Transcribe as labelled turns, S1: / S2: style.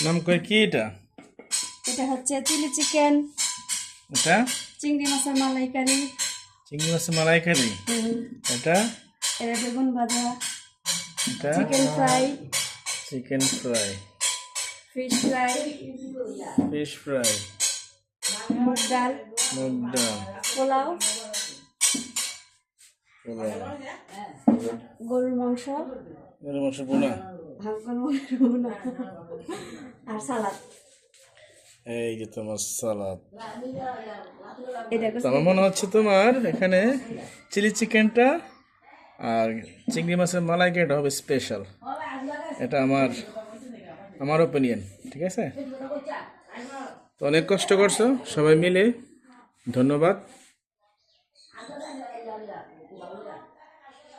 S1: নাম করে কি এটা?
S2: এটা হচ্ছে চিলি চিকেন,
S1: এটা
S2: চিংড়ি মাছের মালাইকারি,
S1: চিংড়ি মাছের মালাইকারি, এটা
S2: এটা বেগুন ভাজা,
S1: এটা
S2: chicken fry,
S1: chicken fry,
S2: fish fry,
S1: fish fry,
S2: মুগ ডাল,
S1: মুগ ডাল,
S2: পোলাও,
S1: পোলাও,
S2: গরুর মাংস,
S1: গরুর মাংস বোনা,
S2: আর সালাদ।
S1: এই যে তোমার সালাদ।
S2: এটা
S1: আমার মনে হচ্ছে তোমার এখানে চিলি চিকেনটা আর চিংড়ি মাছের মালাইকারিটা হবে স্পেশাল। এটা আমার ওপিনিয়ন, ঠিক আছে? তো অনেক কষ্ট করছো সবাই মিলে, ধন্যবাদ।